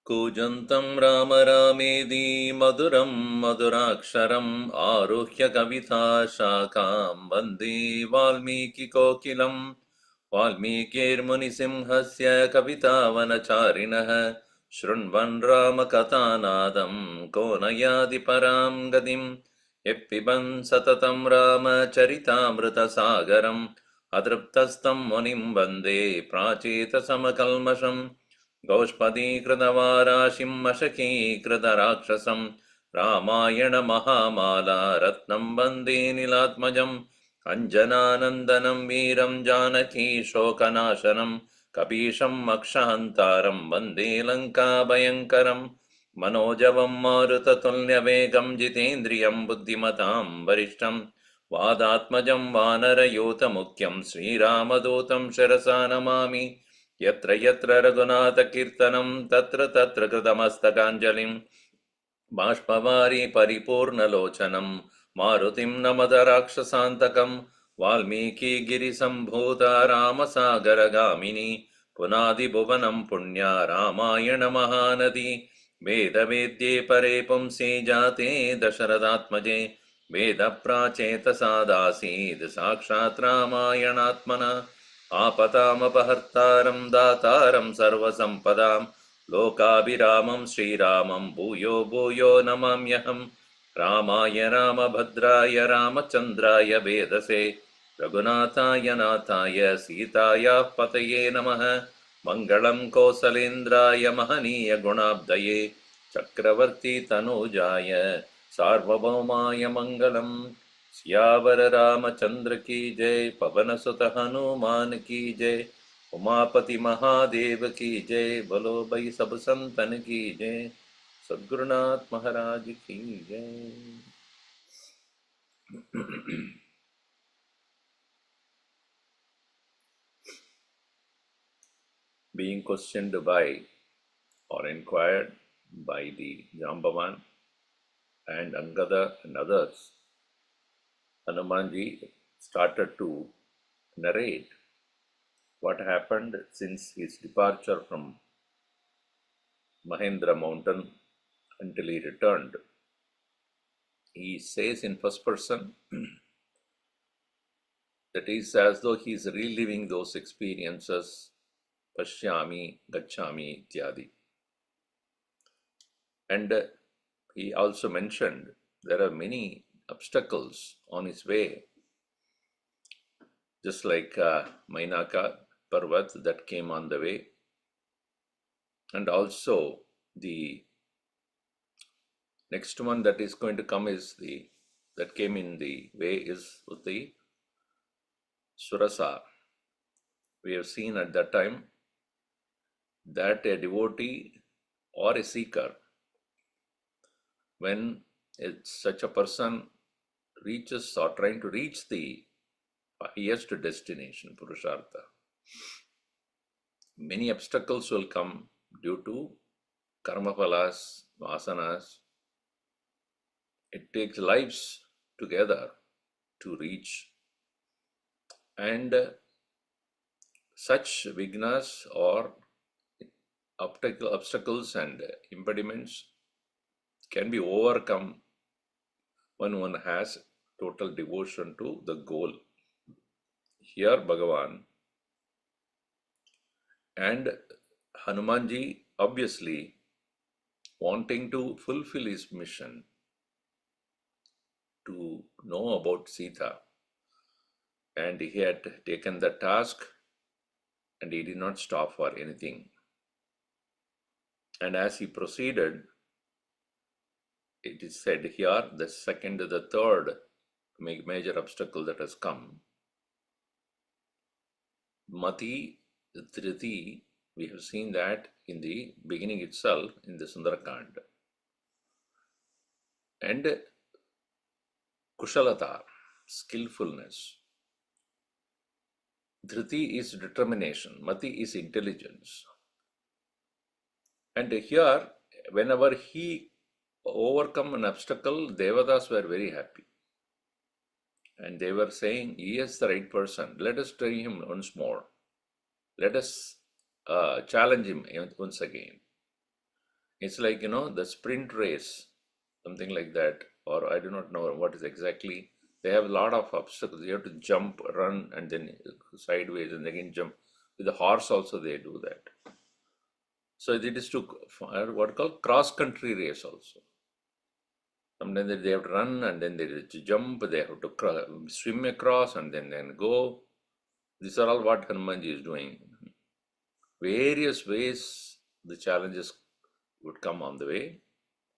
कूजन्तं राम रामेति मधुरं मधुराक्षरम् आरुह्य कविता शाखां वन्दे वाल्मीकिकोकिलम् वाल्मीकिर्मुनिसिंहस्य कवितावनचारिणः शृण्वन् रामकथानादं को न याति परां गतिम् यः पिबन् सततं रामचरितामृतसागरम् अतृप्तस्तं मुनिं वन्दे प्राचेतसमकल्मषम् गोष्पदीकृतवाराशिं मशकीकृतराक्षसं रामायणमहामाला रत्नं वन्दे नीलात्मजम् अञ्जनानन्दनं वीरं जानकी शोकनाशनं कपीशं मक्षहन्तारं वन्दे लङ्काभयङ्करं मनोजवं मारुततुल्यवेगं जितेन्द्रियं बुद्धिमतां वरिष्ठं वादात्मजं वानरयूतमुख्यं श्रीरामदूतं शिरसा नमामि यत्र यत्र रघुनाथकीर्तनं तत्र तत्र कृतमस्तकाञ्जलिं बाष्पवारि परिपूर्णलोचनं मारुतिं नमत राक्षसान्तकं वाल्मीकिगिरिसम्भूता रामसागरगामिनी पुनादिभुवनं पुण्या रामायणमहानदी वेदवेद्ये परे पुंसि जाते दशरथात्मजे वेदप्राचेतसादासीद् साक्षात् रामायणात्मना आपतामपहर्तारं दातारं सर्वसम्पदां लोकाभिरामं श्रीरामं भूयो भूयो नमाम्यहम् रामाय रामभद्राय रामचन्द्राय वेदसे रघुनाथाय नाथाय सीतायाः पतये नमः मङ्गलं कौसलेन्द्राय महनीय गुणाब्धये चक्रवर्ती तनूजाय सार्वभौमाय मङ्गलम् सियावर रामचंद्र की जय पवन सुत हनुमान की जय उमापति महादेव की जय बोलो भाई सब संतन की जय सद्गुरुनाथ महाराज की जय। Being questioned by or inquired by the Jambavan and Angada and others, Hanumanji started to narrate what happened since his departure from Mahendra mountain until he returned. He says in first person that is as though he is reliving those experiences, pashyami, gacchami, ityadi. And he also mentioned there are many obstacles on his way, just like Mainaka Parvat that came on the way, and also the next one that is going to come is that came in the way is with the Surasa. We have seen at that time that a devotee or a seeker, when such a person reaches or trying to reach the highest destination, Purushartha, many obstacles will come due to karmaphalas, vasanas. It takes lives together to reach, and such vignas or obstacles and impediments can be overcome when one has total devotion to the goal. Here Bhagavan and Hanumanji, obviously wanting to fulfill his mission to know about Sita, and he had taken the task and he did not stop for anything. And as he proceeded, it is said here, the second, the third major obstacle that has come, Mati, Dhriti, we have seen that in the beginning itself in the Sundarakanda. And Kushalata, skillfulness. Dhriti is determination, Mati is intelligence. And here, whenever he overcome an obstacle, Devatas were very happy. And they were saying, he is the right person. Let us try him once more. Let us challenge him once again. It's like, the sprint race, something like that. Or I do not know what is exactly. They have a lot of obstacles. You have to jump, run, and then sideways, and again jump. With the horse also they do that. So it is to what called cross-country race also. Sometimes they have to run, and then they have to jump, they have to swim across, and then go. These are all what Hanumanji is doing. Various ways the challenges would come on the way,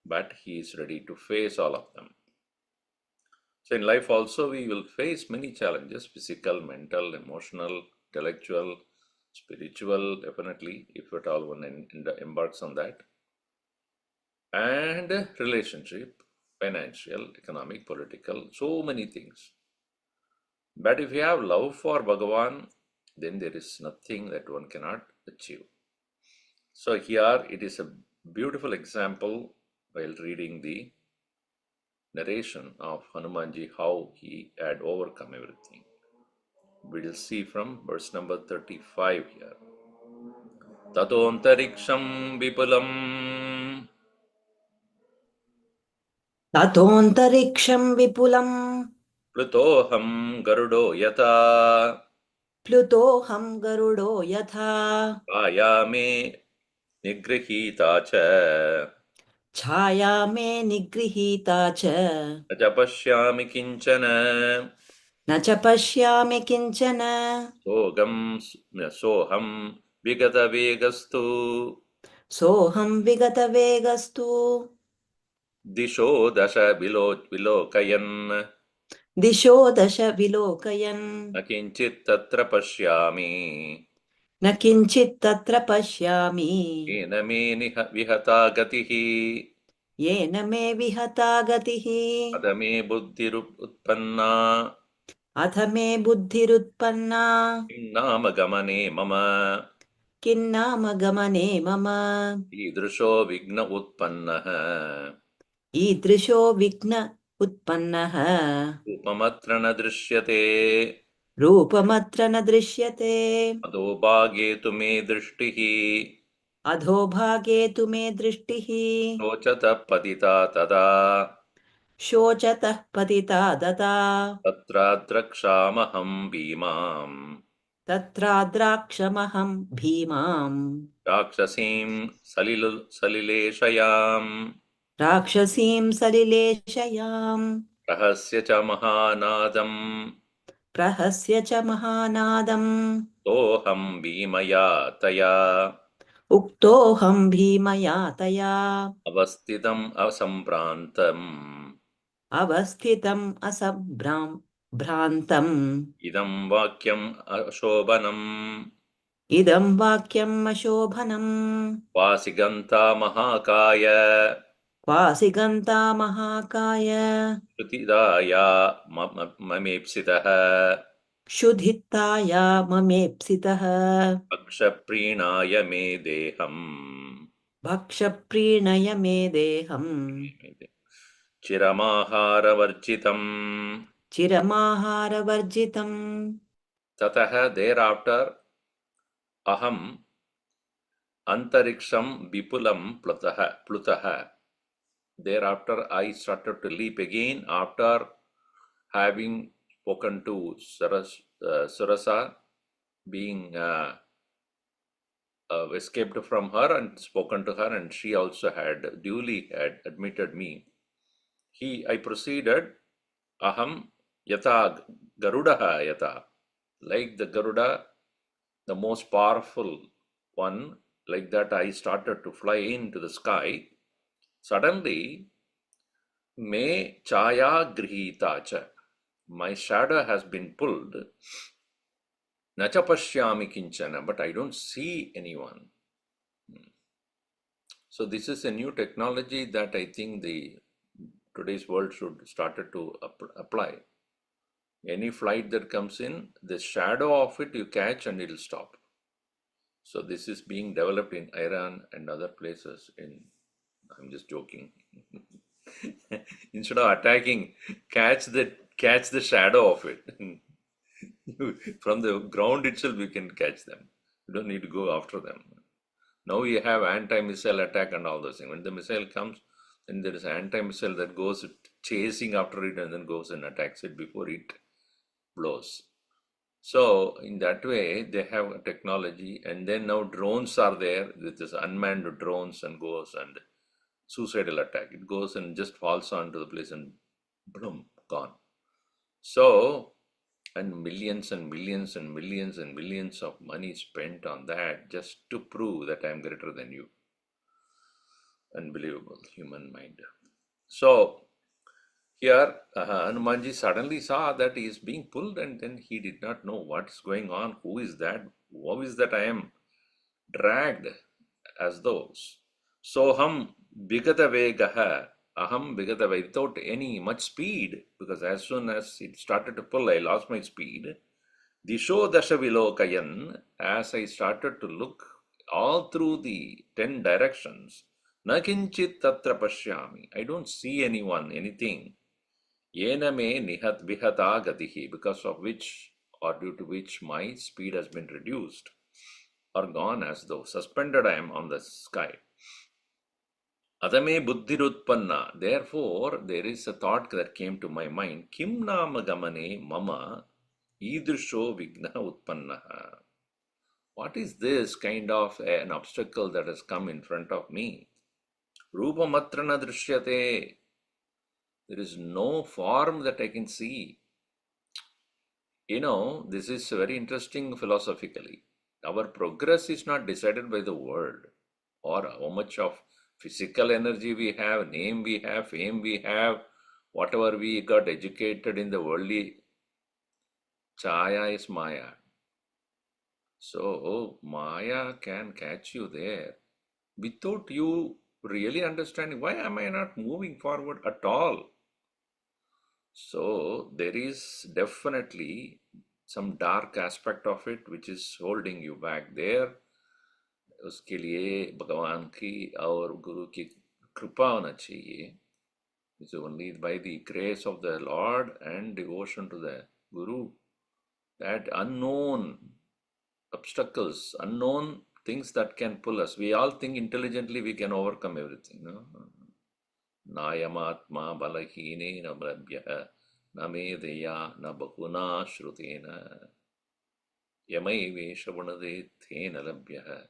but he is ready to face all of them. So in life also we will face many challenges, physical, mental, emotional, intellectual, spiritual, definitely, if at all one embarks on that. And relationship, financial, economic, political, so many things. But if you have love for Bhagavan, then there is nothing that one cannot achieve. So here it is a beautiful example while reading the narration of Hanumanji, how he had overcome everything. We will see from verse number 35 here. Tatontariksham vipulam ततोऽन्तरिक्षं विपुलं plutoham garudo yata प्लुतोऽहं गरुडो यथा ayame nigrihita cha छाया मे निगृहीता च ajapashyami kinchana न च पश्यामि किञ्चन soham vigata vegastu सोऽहं विगतवेगस्तु disho dasha vilokayan दिशो दश विलोकयन् akinchit tatra pashyami न किञ्चित् तत्र पश्यामि येन मे vihata gatihi येन मे विहता गतिः अथ मे बुद्धिरुत्पन्ना अथ मे बुद्धिरुत्पन्ना किं नाम गमने मम किन्नाम गमने मम ईदृशो विघ्न उत्पन्नः ईदृशो विघ्न उत्पन्नः रूपमत्र न दृश्यते रूपमत्र न दृश्यते अधोभागे तु मे दृष्टिः अधोभागे तु मे दृष्टिः शोचतः पतिता तदा शोचतः पतिता दता तत्राद्रक्ष्यामहं भीमाम् तत्राद्राक्षमहं भीमाम् राक्षसीं सलिलेशयाम् राक्षसीं सलिलेशयाम् रहस्य च महानादम् प्रहस्य च महानादम् सोऽहं भीमया तया उक्तोऽहं भीमया तया अवस्थितम् असम्भ्रान्तम् अवस्थितम् भ्रान्तम् इदं वाक्यम् अशोभनम् इदं वाक्यम् अशोभनम् वासिगन्ता महाकाय क्वासि गन्ता महाकाय श्रुतिदाया ममेप्सितः क्षुधित्ताया ममेप्सितः अक्षप्रीणाय मे देहम् भक्षप्रीणय मे देहम् चिरमाहारवर्जितम् चिरमाहारवर्जितम् ततः thereafter अहम् अंतरिक्षं विपुलं प्लुतः. Thereafter I started to leap again after having spoken to Surasa, being escaped from her and spoken to her, and she also had duly admitted me. I proceeded, aham yata garudaha yata, like the Garuda, the most powerful one, like that I started to fly into the sky. Suddenly, me chaya grihita cha. My shadow has been pulled. Nacha pashyami kinchana, but I don't see anyone. So this is a new technology that I think the today's world should started to apply. Any flight that comes in, the shadow of it you catch and it'll stop. So this is being developed in Iran and other places. I'm just joking. Instead of attacking, catch the shadow of it. From the ground itself, you can catch them. You don't need to go after them. Now you have anti-missile attack and all those things. When the missile comes, then there is an anti-missile that goes chasing after it and then goes and attacks it before it blows. So in that way, they have a technology, and then now drones are there with this unmanned drones and goes and suicidal attack. It goes and just falls onto the place and boom, gone. So, and millions and millions and millions and millions of money spent on that just to prove that I am greater than you. Unbelievable human mind. So here, Hanumanji suddenly saw that he is being pulled, and then he did not know what is going on. Who is that? How is that I am dragged as those? Soham Vigata Vegaha, Aham Vigata Vegaha, without any much speed, because as soon as it started to pull, I lost my speed. Disho Dasha Vilokayan, as I started to look all through the 10 directions, Nakinchit Tatra Pashyami, I don't see anyone, anything. Yena me nihat vihata gatihi, because of which or due to which my speed has been reduced or gone, as though suspended I am on the sky. Adame buddhirutpanna. Therefore, there is a thought that came to my mind. Kim nama gamane mama idrisho vigna utpannaha. What is this kind of an obstacle that has come in front of me? Rupamatrana drishyate. There is no form that I can see. This is very interesting philosophically. Our progress is not decided by the world or how much of physical energy we have, name we have, fame we have, whatever we got educated in the worldly. Chaya is Maya. So Maya can catch you there without you really understanding why am I not moving forward at all. So there is definitely some dark aspect of it which is holding you back there. उसके लिए भगवान की और गुरु की कृपा होना चाहिए. It's only by the grace of the Lord and devotion to the Guru that unknown obstacles, unknown things that can pull us. We all think intelligently we can overcome everything. No? Nayamatma balahine na brabhya na medeya na bahuna shrutena yamai veshavunade thena labhya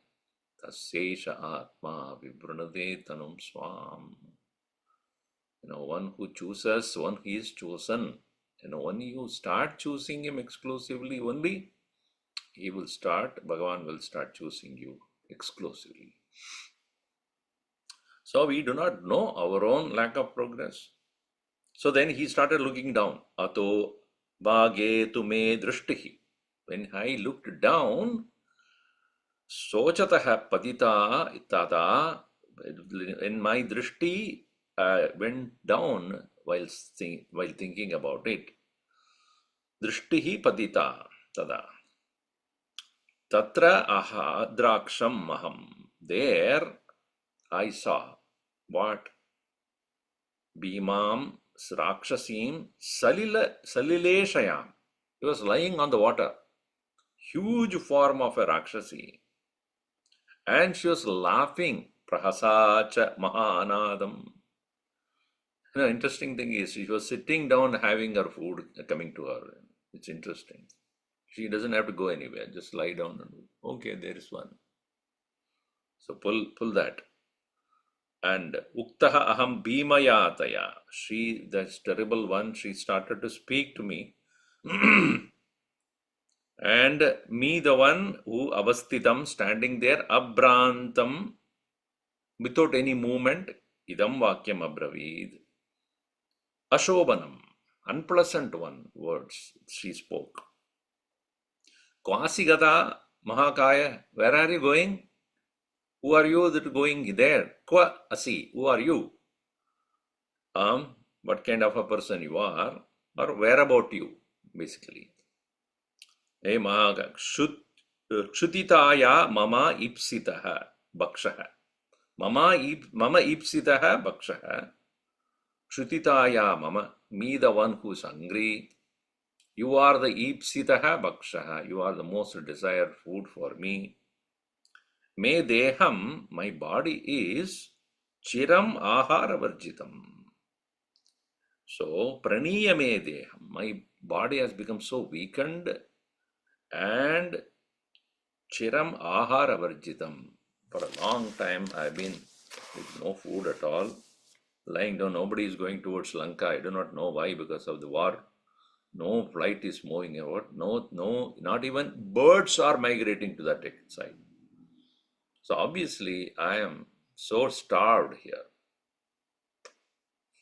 tassesha atma vibrunade tanum swam. One who chooses, one he is chosen. When you start choosing him exclusively, only he will start, Bhagavan will start choosing you exclusively. So we do not know our own lack of progress. So then he started looking down. Ato bhage tume drishtihi. When I looked down, sochataha padita itada, when my drishti went down while thinking about it. Drishtihi padita tada. Tatra aha draksham maham. There I saw what? Bhimam Srakshasim Salileshayam. He was lying on the water. Huge form of a Rakshasi. And she was laughing. Prahasacha Mahanadam. Interesting thing is, she was sitting down having her food coming to her. It's interesting. She doesn't have to go anywhere. Just lie down and okay, there is one. So pull that. And Uktaha Aham Bhimayataya. She, that terrible one, she started to speak to me. And me, the one who avastitam, standing there, abrantam, without any movement, idam vakyam abravid. Ashobhanam, unpleasant one, words she spoke. Kwasigata Mahakaya, where are you going? Who are you that going there? Kwa asi, who are you? What kind of a person you are, or where about you, basically. Hey Mahaka, Kshutitaya mama ipsitaha bhakshaha. Mama ipsitaha bhakshaha. Kshutitaya mama, me the one who is hungry. You are the ipsitaha bhakshaha. You are the most desired food for me. Me deham, my body is chiram ahara varjitam. So, praniyame deham, my body has become so weakened, and chiram ahara varjitam. For a long time, I've been with no food at all, lying down. Nobody is going towards Lanka. I do not know why, because of the war. No flight is moving about. No, not even birds are migrating to that side. So obviously, I am so starved here.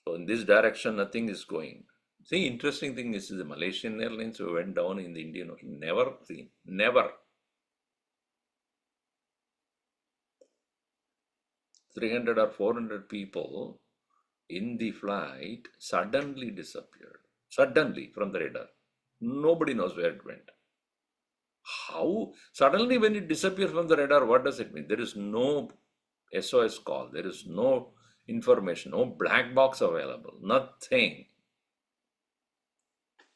So in this direction, nothing is going. See, interesting thing is the Malaysian Airlines who went down in the Indian Ocean. Never seen. Never. 300 or 400 people in the flight suddenly disappeared. Suddenly from the radar. Nobody knows where it went. How? Suddenly when it disappears from the radar, what does it mean? There is no SOS call. There is no information, no black box available. Nothing.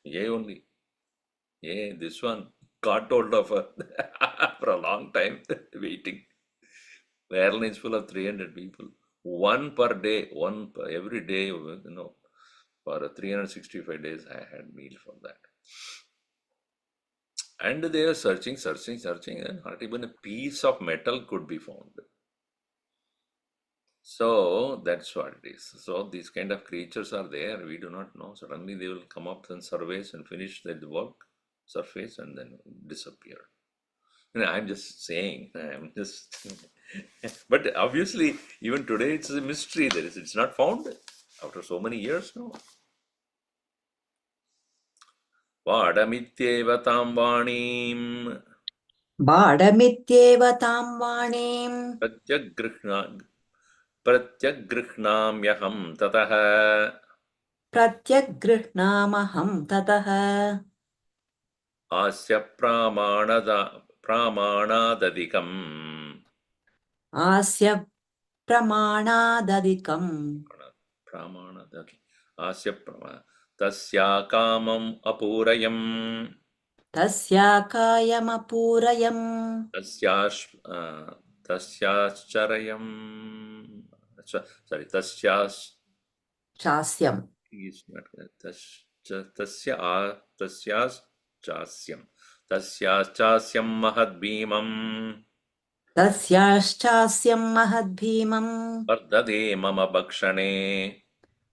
Yeah, only. Yeah, this one got hold of her for a long time, waiting. The airline is full of 300 people. One per day, every day, for 365 days, I had meal for that. And they are searching, and not even a piece of metal could be found. So that's what it is. So these kind of creatures are there. We do not know. Suddenly they will come up and surface and finish their work, surface, and then disappear. I'm just saying. I'm just. But obviously, even today, it's a mystery. It's not found after so many years now. Vadamityeva tam vanim बाडमित्येव तां वाणीम् pratyagrihnamyaham tatah प्रत्यगृह्णामहं ततः asya pramanadadikam आस्य प्रमाणादधिकम् pramanadaki asya tasya kamam apurayam तस्या कायमपूरयम् tasyashcharayam sorry चास्यम् is not tasyaschasya tasyaschasya mahadbhimam तस्याश्चास्यं महद्भीमम् vardhate mama bhakshane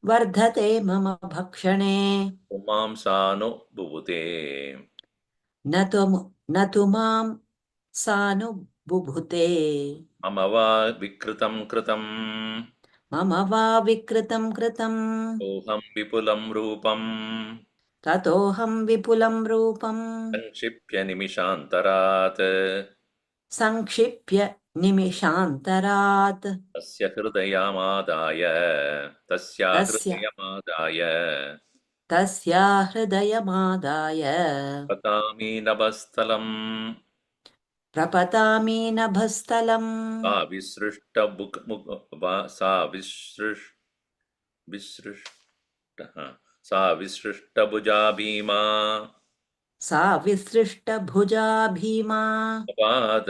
वर्धते मम भक्षणे umamsano bhuvute न तु मां सानुबुभुते mama va vikritam kritam मम वा विकृतं कृतम् oham vipulam rupam ततोऽहं विपुलं रूपं sanshipya nimishantarat संक्षिप्य निमिषान्तरात् tasya hridayamādāya तस्य तस्या हृदयमादाय patami nabasthalam प्रपतामि नभस्थलम् सा visrishta सा visrishta bhuja bhima सा विसृष्टभुजा Bhima apad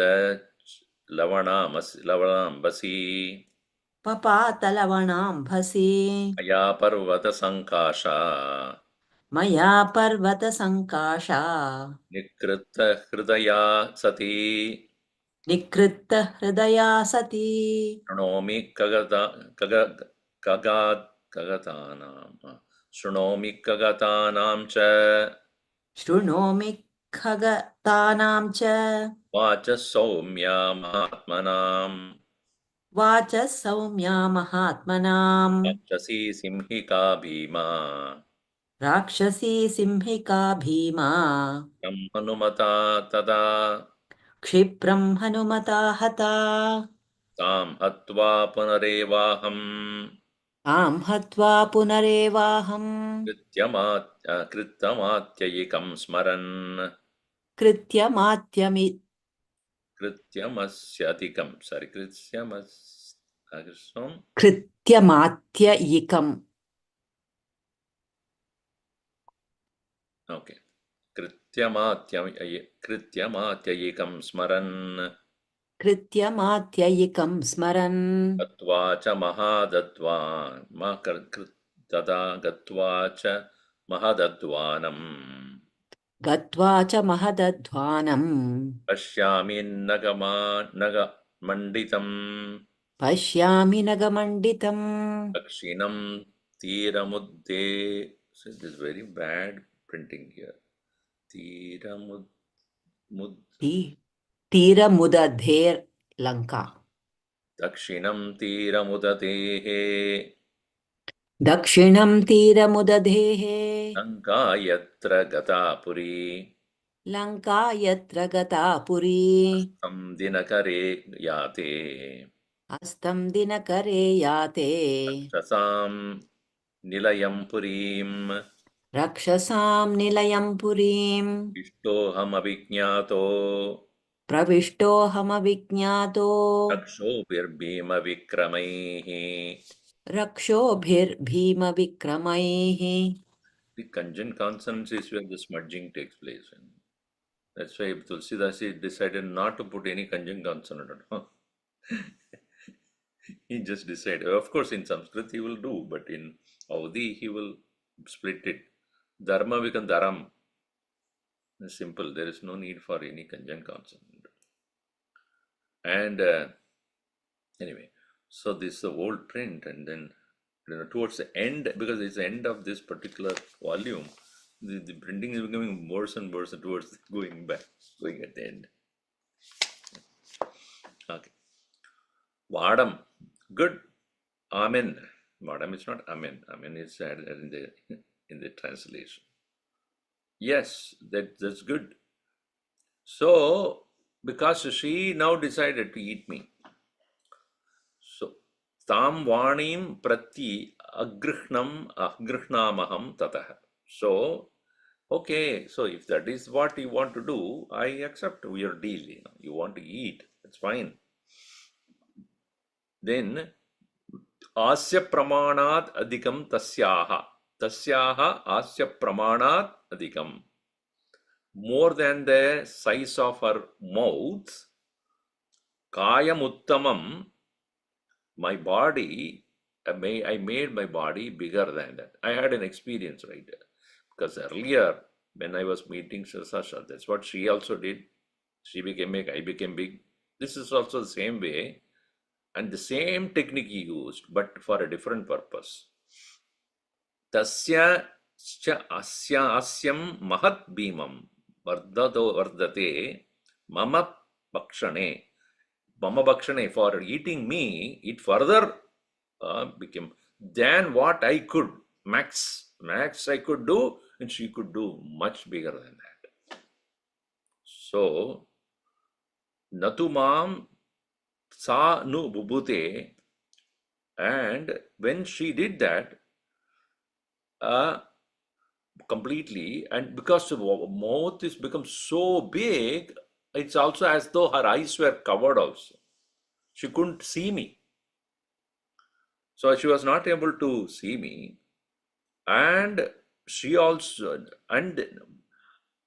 lavanambasi पपातलवणाम्भसि aya parvata sankasha मया पर्वतसङ्काशा nikrita hridaya sati निकृत्त हृदया सती shrunomi kagatanam cha शृणोमि खगतानां च वाच सौम्या महात्मनाम् वाचः सौम्या महात्मनाम् राक्षसी सिंहिका भीमा राक्षसी सिंहिका भीमा हनुमता तदा क्षिप्रं हनुमता हता तां हत्वा पुनरेवाहम् तां हत्वा पुनरेवाहम् कृत्यमात्ययिकं स्मरन् कृत्यमात्यमि कृत्यमस्यधिकं सारी कृत्यमस् कृत्यमात्ययिकम् ओके कृत्यमात्ययिकं स्मरन् कृत्यमात्ययिकं स्मरन् गत्वा च तदा गत्वा च महदध्वानम् गत्वा च महदध्वानम् पश्यामि नगमण्डितम् पश्यामि नगमण्डितम् दक्षिणं तीरमुद्दे this is very bad printing here तीरमुदधेर् लङ्का दक्षिणं तीरमुदतेः दक्षिणं तीरमुदधेः लङ्का यत्र गता पुरी लङ्का यत्र गता पुरी तं दिनकरे याते हस्तं दिनकरे याते रक्षसां निलयं पुरीम् रक्षसां निलयं पुरीम् इष्टोऽहमभिज्ञातो प्रविष्टोऽहमविज्ञातो रक्षोभिर्भीमविक्रमैः रक्षोभिर्भीमविक्रमैः The conjunct consonants is where the smudging takes place. And that's why Tulsidasi decided not to put any conjunct consonant at all. He just decided. Of course, in Sanskrit he will do, but in Audi he will split it. Dharma becomes dharam. It's simple. There is no need for any conjunct consonant. And anyway, so this is the old print, and then towards the end, because it's the end of this particular volume, the printing is becoming worse and worse towards going back, going at the end. Okay. Vadam, good. Amen. Vadam is not amen. Amen is added in the translation. Yes, that's good. So, because she now decided to eat me, so tam vanim prati agrihnamaham tatah. So, okay, so if that is what you want to do, I accept your deal. You want to eat, that's fine. Then asya pramanat adhikam tasyaha asya pramanat adhikam, more than the size of her mouth, kayam uttamam, my body, I made my body bigger than that. I had an experience, right? Because earlier when I was meeting Sasha, that's what she also did. She became big, I became big. This is also the same way, and the same technique he used, but for a different purpose. Tasya asyam mahat bhimam vardate mama bakshane. Mama bakshane, for eating me, it further became than what I could. Max I could do, and she could do much bigger than that. So, natumam sa nu bubute, and when she did that, completely, and because the mouth is become so big, it's also as though her eyes were covered also. She couldn't see me. So she was not able to see me. And she also, and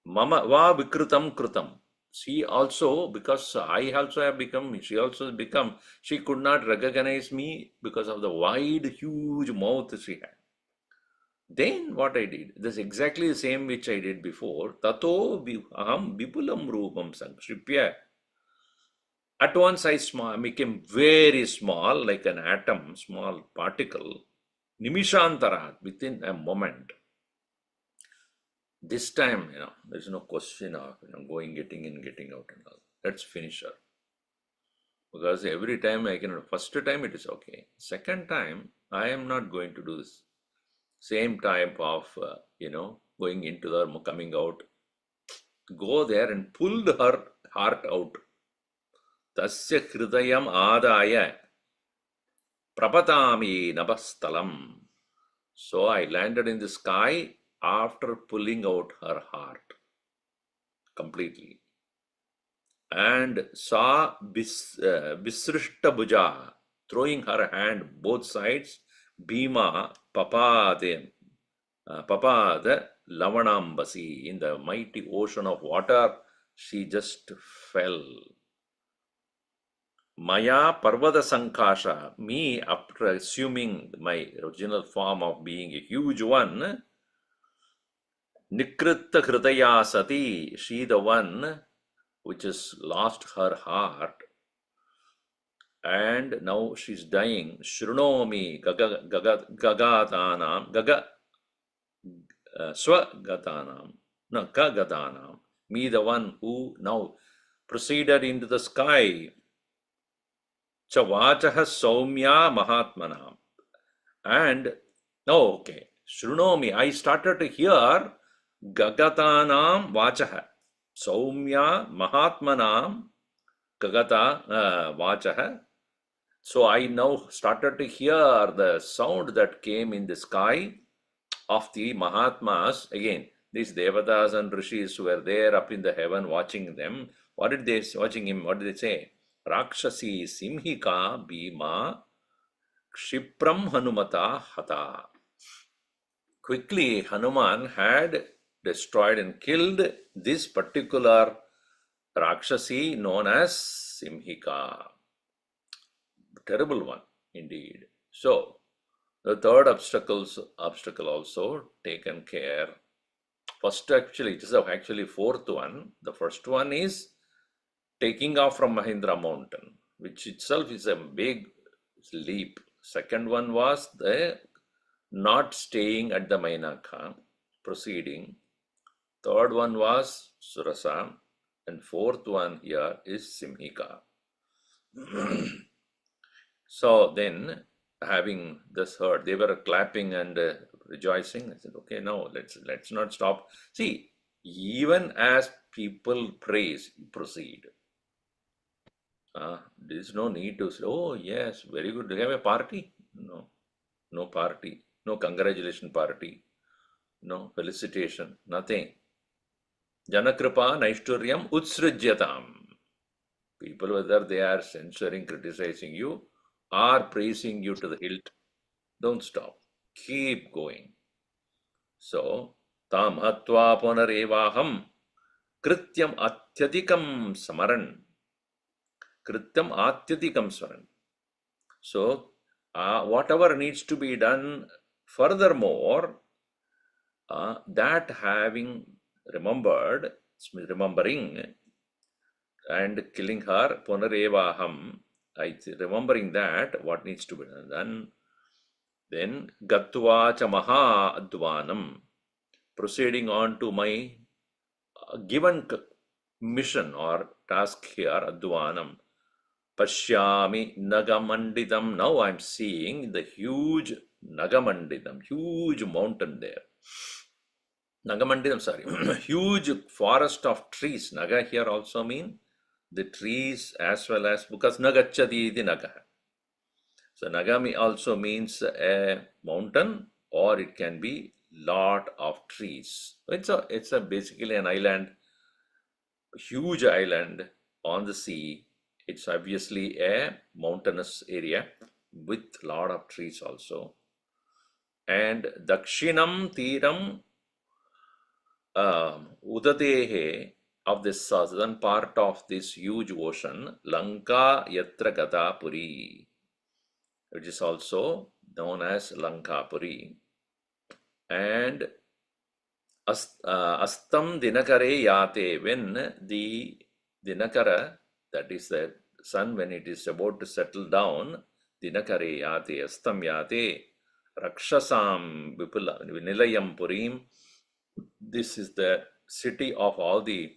mama va vikritam kritam. She also, because I also have become, she also become, she could not recognize me because of the wide, huge mouth she had. Then what I did, this is exactly the same which I did before. Tato aham vipulam rupam sankshipya. At once I became very small, like an atom, small particle, nimishantarat, within a moment. This time, there's no question of going, getting in, getting out and all. Let's finish her. Because every time first time it is okay. Second time, I am not going to do this. Same type of, going into the, coming out. Go there and pulled her heart out. Tasya hridayam adaya prapatami nabhastalam. So I landed in the sky after pulling out her heart completely. And saw Visrishta Bhuja throwing her hand both sides, Bhima Papade Lavanambasi, in the mighty ocean of water, she just fell. Maya Parvada Sankasha, me, after assuming my original form of being a huge one, Nikritta Hridaya Sati, she the one which has lost her heart, and now she's dying. Shrunomi gagatanam, swagatanam, no, kagatanam, me the one who now proceeded into the sky. Chavachaha Saumya Mahatmanam. And now, okay, Shrunomi, I started to hear Gagatanam Vachaha. Saumya Mahatmanam Gagata Vachaha. So I now started to hear the sound that came in the sky of the Mahatmas. Again, these Devatas and Rishis were there up in the heaven watching them. What did they watching him? What did they say? Rakshasi Simhika Bhima Kshipram Hanumata Hata. Quickly, Hanuman had destroyed and killed this particular Rakshasi known as Simhika. Terrible one indeed. So, the third obstacle also taken care. First, actually, it is actually fourth one. The first one is taking off from Mahindra mountain, which itself is a big leap. Second one was the not staying at the Mainaka, proceeding. Third one was Surasa, and fourth one here is Simhika. So then, having this heard, they were clapping and rejoicing. I said, okay, no, let's not stop. See, even as people praise, proceed. There's no need to say, oh yes, very good. Do you have a party? No, no party, no congratulation party, no felicitation, nothing. Janakripa Naishturyam Utsrijyatam. People, whether they are censoring, criticizing you, or praising you to the hilt, don't stop. Keep going. So, tam hatva punarevaham krityam atyadikam samaran. Krityam atyadikam samaran. So, whatever needs to be done furthermore, that having remembering and killing her, punarevaham, remembering that, what needs to be done, then gatva cha maha advanam, proceeding on to my given mission or task here, advanam, pashyami nagamanditam. Now I'm seeing the huge nagamanditam, huge mountain there. Nagamanditam, sorry, huge forest of trees. Naga here also mean the trees as well as, because nagachati iti naga. So Nagami also means a mountain, or it can be lot of trees. It's a basically an island, a huge island on the sea. It's obviously a mountainous area with lot of trees also. And Dakshinam Tiram Udatehe, of the southern part of this huge ocean, Lanka Yatra Gata Puri, which is also known as Lankapuri. And Astam Dinakare Yate, when the Dinakara, that is the sun, when it is about to settle down, Dinakare Yate, Astam Yate, Rakshasam Vipula Nilayam Purim, This is the city of all the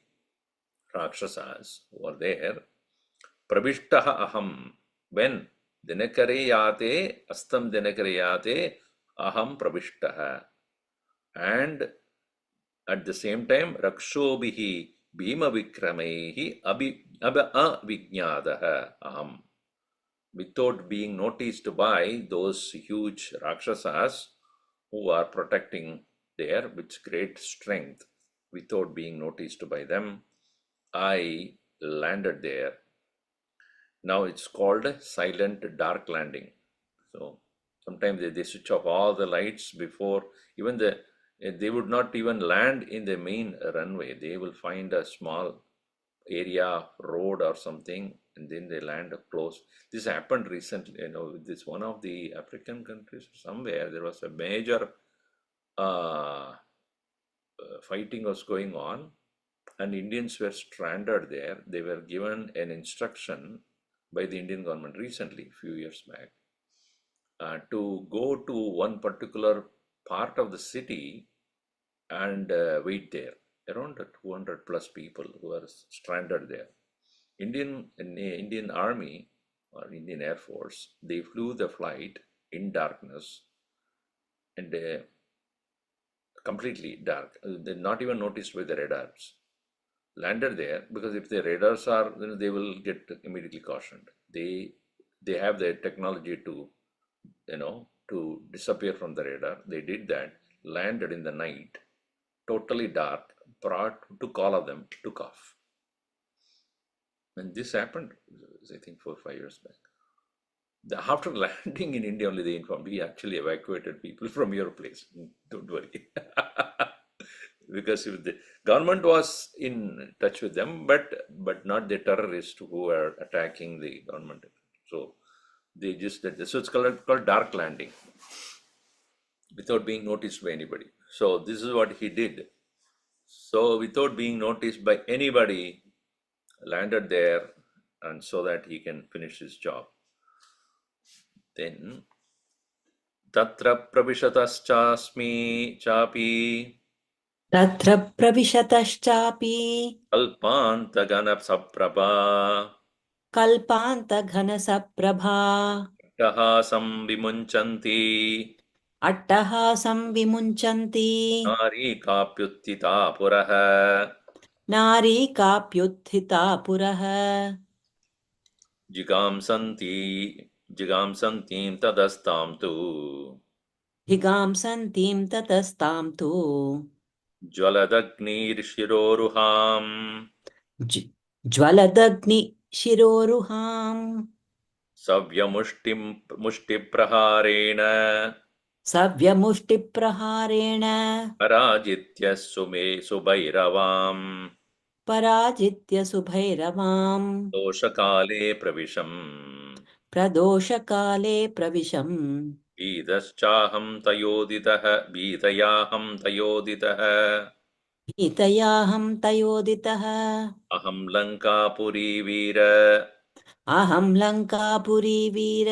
Rakshasas who are there. Pravishtaha aham. When Dinakareyate, Astam Dinakareyate, aham pravishtaha. And at the same time, Rakshobhihi Bhima Vikramaihi Avijnadaha aham. Without being noticed by those huge Rakshasas who are protecting there with great strength, without being noticed by them, I landed there. Now it's called a silent dark landing. So sometimes they switch off all the lights before even they would not even land in the main runway. They will find a small area, road or something, and then they land close. This happened recently, this one of the African countries, somewhere there was a major fighting was going on, and Indians were stranded there. They were given an instruction by the Indian government recently, few years back, to go to one particular part of the city and wait there. Around 200 plus people who are stranded there. Indian Army or Indian Air Force, they flew the flight in darkness and completely dark. They're not even noticed by the radars. Landed there because if the radars are, they will get immediately cautioned. They have the technology to, to disappear from the radar. They did that. Landed in the night, totally dark. Took all of them, took off. And this happened, I think, 4 or 5 years back. After landing in India, only they informed we actually evacuated people from your place. Don't worry. Because if the government was in touch with them, but not the terrorists who were attacking the government. So they just did this. So it's called dark landing without being noticed by anybody. So this is what he did. So without being noticed by anybody, landed there, and so that he can finish his job. Then Tatra pravishatasmi chapi तत्र प्रविशतश्चापि Kalpantagana saprabha कल्पान्तघनसप्रभा Tahasam vimunchanti अट्टहासं विमुञ्चन्ति Nari kapyuttita puraha नारी काप्युत्थिता पुरः Jigamsantim tadastam tu हिगांसन्तीं ततस्तां तु Jvaladagnir shiroruham ज्वलदग्निशिरोरुहाम् Savyamushtipraharena सव्यमुष्टिप्रहारेण Parajitya sume subairavam पराजित्य सुभैरवाम् Doshakale pravisham प्रदोषकाले प्रविशम् Bhidaschaham tayoditaha भीतयाहं तयोदितः Aham Lankapuri Veera अहं लङ्कापुरी वीर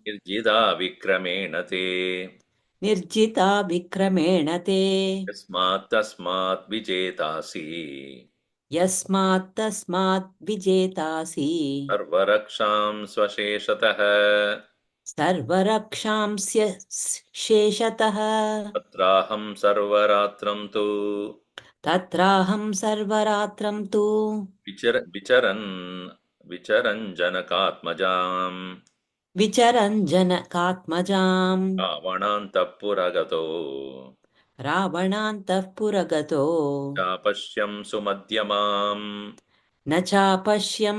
Nirjida Vikramena te निर्जिता विक्रमेण ते Yasmat Tasmat Vijetasi यस्मात् तस्मात् विजेतासि Sarvaraksham Swasheshataha सर्वरक्षांस्य शेषतः Tatraham Sarvaratram tu तत्राहं सर्वरात्रं तु Vicharanjanakatmajam विचरञ्जनकात्मजाम् Avanantapuragato रावणान्तः पुरगतो Chapashyam Sumadhyamam न चापश्यं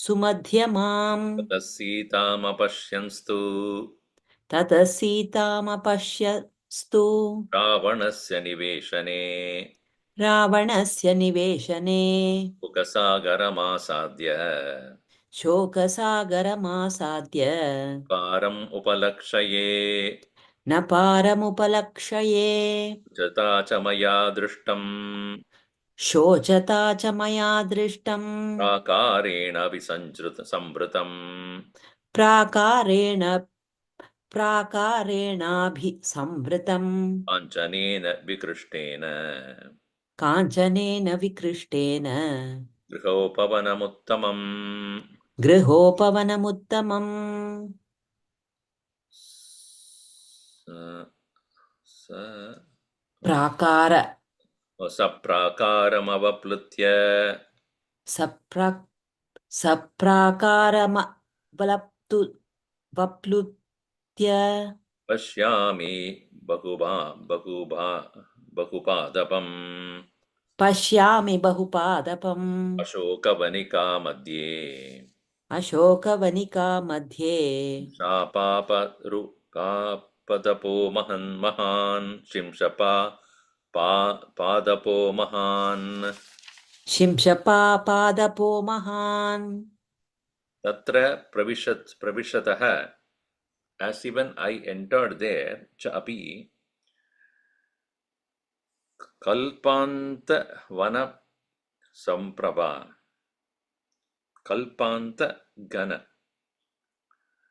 सुमध्यमाम् Tatasitaamapashyanstu ततः सीतामपश्यस्तु Ravanasya Niveshane रावणस्य निवेशने Ukasagaramasādhya शोकसागरमासाद्य Param Upalakshaye न पारमुपलक्षये Jata Chamaya Drishtam शोचता च मया दृष्टम् Prakarena Visanjruta Samvritam प्राकारेण प्राकारेणाभिसंवृतम् काञ्चनेन विकृष्टेन काञ्चनेन विकृष्टेन गृहोपवनमुत्तमम् गृहोपवनमुत्तमम् प्राकार सप्राकारमवप्लुत्य सप्राकारमवप्लुत्य पश्यामि बहुपादपम् पश्यामि बहुपादपम् अशोकवनिका मध्ये अशोकवनिका मध्ये शापापरुकापदपो महान् शिंशपा पादपो महान् शिंशपापादपो महान् तत्र प्रविशतः as even I entered there च अपि कल्पान्त one संप्रभा कल्पान्त gana.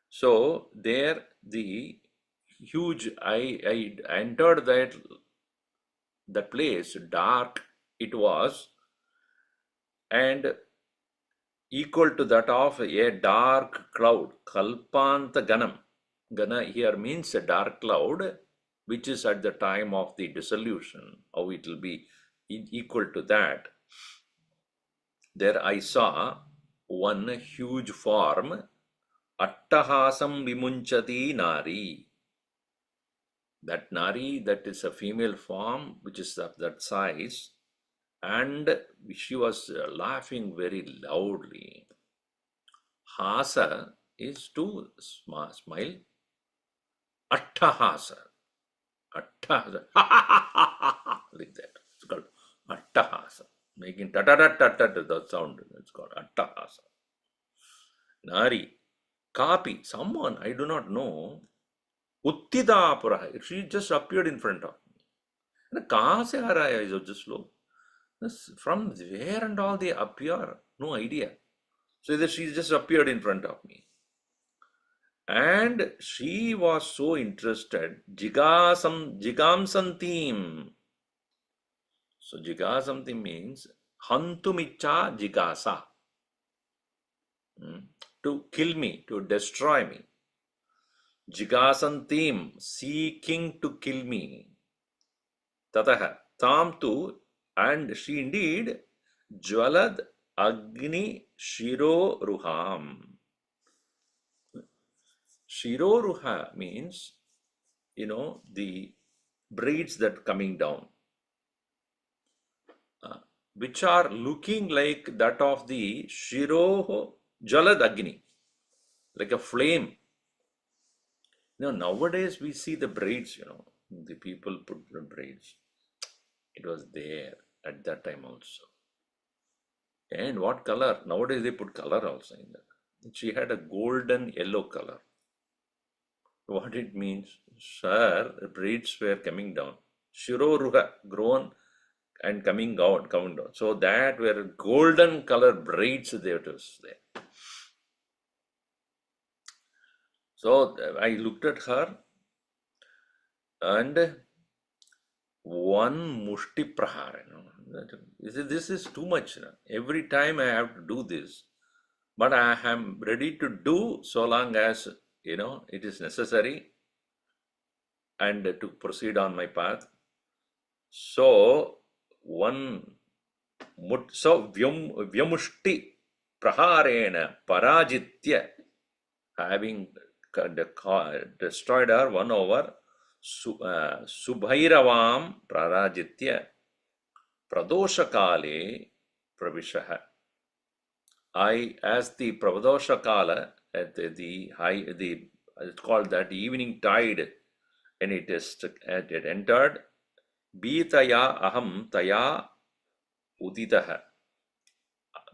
So there the huge I entered that place, dark it was, and equal to that of a dark cloud. Kalpanta ganam. Gana here means a dark cloud, which is at the time of the dissolution. How it will be equal to that. There I saw one huge form, attahasam vimunchati nari. That nari, that is a female form, which is of that size, and she was laughing very loudly. Hasa is to smile. Attahasa. Attahasa. Like that. It's called attahasa. Making ta-ta-ta-ta-ta, the sound. It's called attahasa. Nari. Kapi. Someone, I do not know. Uttida puraha. She just appeared in front of me. And kahan se aa raha hai is just low. From where and all they appear? No idea. So either she just appeared in front of me. And she was so interested. Jigamsantim. So jigasamtim means hantumicha jigasa. To kill me, to destroy me. Jigasantim, seeking to kill me. Tataha, tam tu, and she indeed, jwalad agni shiro ruham. Shiro ruha means, the braids that coming down, which are looking like that of the shiro jalad agni, like a flame. Nowadays we see the braids, the people put the braids. It was there at that time also. And what color? Nowadays they put color also in that. She had a golden yellow color. What it means? Sir, the braids were coming down. Shiro ruha, grown and coming down. So that were golden color braids there was there. So I looked at her, and one mushti prahar. This is too much. Every time I have to do this, but I am ready to do so long as it is necessary and to proceed on my path. So vyamushti praharena parajitya, having destroyed her, one over subhairavam prarajitya pradoshakale pravishaha. As the pradoshakala, at it's called that evening tide, and it entered, Beetaya aham taya uditaha.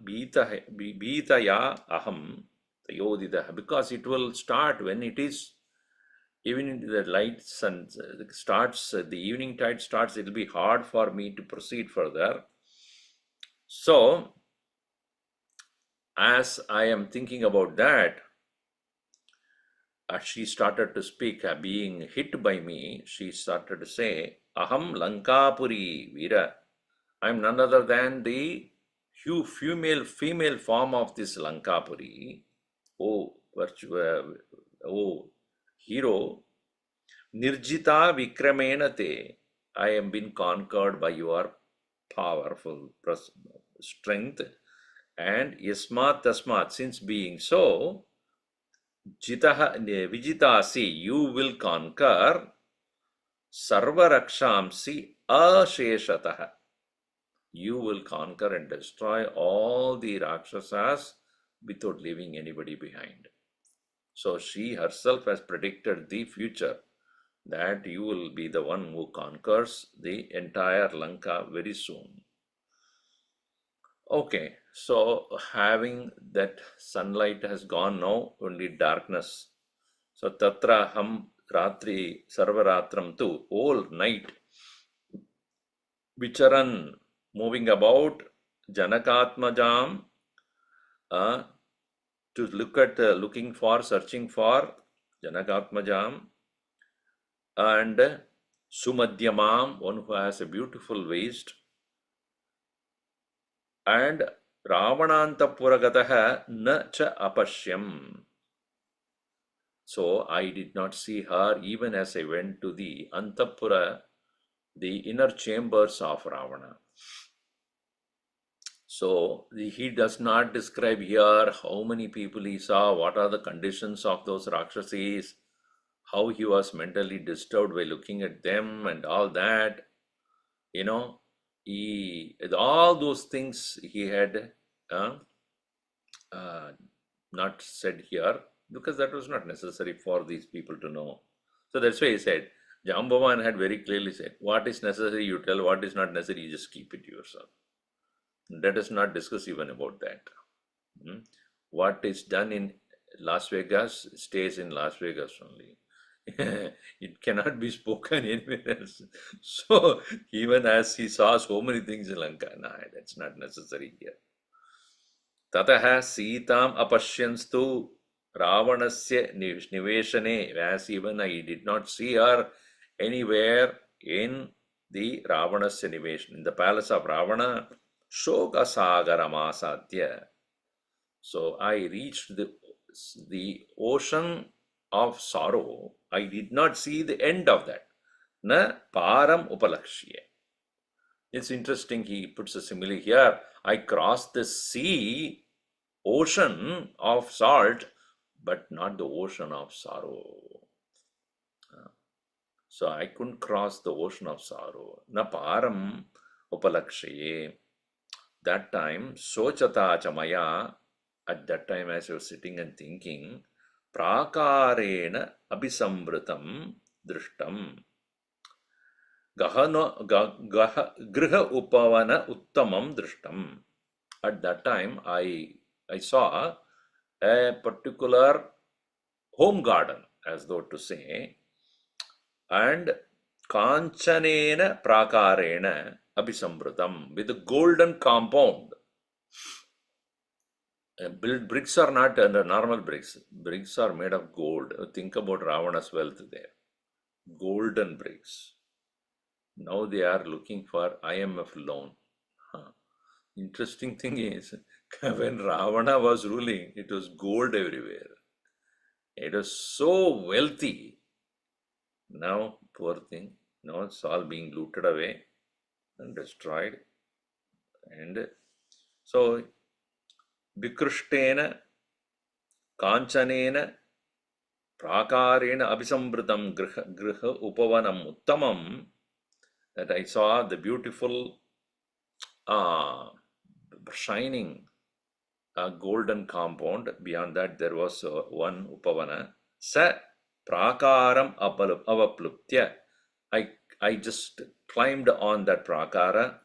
Beetaya aham tayoditaha. Because it will start when it is, even the light sun starts, the evening tide starts, it will be hard for me to proceed further. So, as I am thinking about that, she started to speak, being hit by me, she started to say, Aham Lankapuri Veera. I'm none other than the female form of this Lankapuri. Oh, oh, hero, Nirjita Vikramena te. I am been conquered by your powerful strength. And Yasmat Tasmat, since being so, Jitaha Vijitasi, you will conquer Sarvarakshamsi Asheshataha. You will conquer and destroy all the Rakshasas without leaving anybody behind. So she herself has predicted the future, that you will be the one who conquers the entire Lanka very soon. Okay, so having that sunlight has gone now, only darkness. So tatra ham ratri sarvaratram tu, all night vicharan, moving about Janakatmajam, to look at looking for, searching for Janakatmajam, and Sumadhyamam, one who has a beautiful waist, and Ravanantapuragataha na cha apashyam. So I did not see her even as I went to the Antapura, the inner chambers of Ravana. So he does not describe here how many people he saw, what are the conditions of those Rakshasis, how he was mentally disturbed by looking at them and all that. You know, all those things he had not said here, because that was not necessary for these people to know. So that's why he said, Jambavan had very clearly said, what is necessary you tell, what is not necessary you just keep it to yourself. Let us not discuss even about that. What is done in Las Vegas stays in Las Vegas only. It cannot be spoken anywhere else. So even as he saw so many things in Lanka, nah, that's not necessary here. Tataha Sitam apashyanstu Ravanasya niveshane, as even I did not see her anywhere in the Ravanasya niveshan, in the palace of Ravana, Shoka Sagaramasatya. So I reached the ocean of sorrow. I did not see the end of that. Na param upalakshya. It's interesting, he puts a simile here. I crossed the sea, ocean of salt, but not the ocean of sorrow. So I couldn't cross the ocean of sorrow. Na param upalakshaye. That time, sochata chamaya, at that time as I was sitting and thinking, prakarena abhisamvritam drishtam. Griha upavana uttamam drishtam. At that time, I saw a particular home garden, as though to say, and kanchanena prakarena abhisamvritam, with a golden compound. Bricks are not normal bricks. Bricks are made of gold. Think about Ravana's wealth there. Golden bricks. Now they are looking for IMF loan. Interesting thing is, when Ravana was ruling, it was gold everywhere. It was so wealthy. Now, poor thing, now it's all being looted away and destroyed. And so, Vikrishtena, Kanchanena, Prakarena Abhisambritam Griha Upavanam Uttamam, that I saw the beautiful shining golden compound. Beyond that there was one Upavana. Sa Prakaram Avapluptya. I just climbed on that Prakara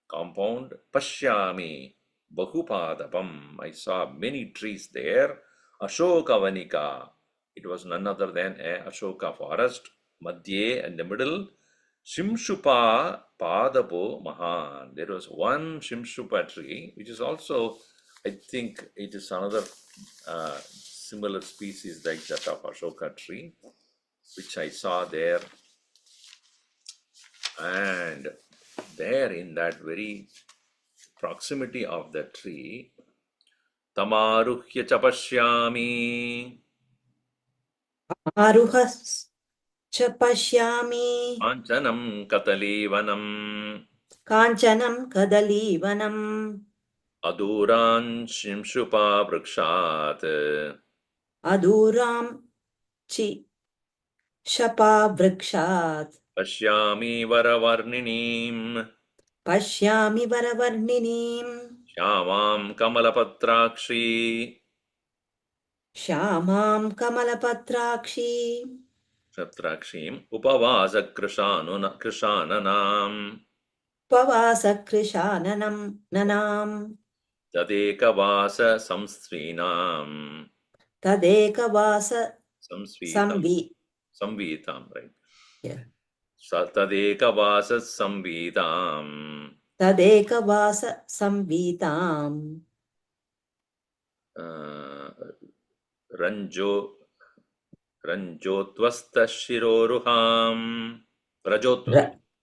compound. Pashyami Bahupadapam. I saw many trees there. Ashoka Vanika. It was none other than a Ashoka forest. Madhye, in the middle. Shimshupa Padapo Mahan. There was one Shimshupa tree, which is also, I think it is another similar species like that of Ashoka tree, which I saw there. And there in that very proximity of the tree, tamaruhya chapashyami, आरुह च पश्यामि kanchanam katalivanam, काञ्चनं कदलीवनम् aduran shimshupa vrikshat, अदूरां चि शपावृक्षात् pashyami varavarninim, पश्यामि वरवर्णिनीं श्यामां कमलपत्राक्षी, श्यामां कमलपत्राक्षी पत्राक्षीम् उपवासकृशाननाम्, उपवासकृशाननं ननां तदेकवास संस्त्रीणाम्, तदेकवास संस्वीतम्, संवि संवीताम्, right? yeah. तदेकवास संवीताम्, तदेकवास संवीताम् रञ्जो रञ्जोद्वस्तशिरोरुहाम्, र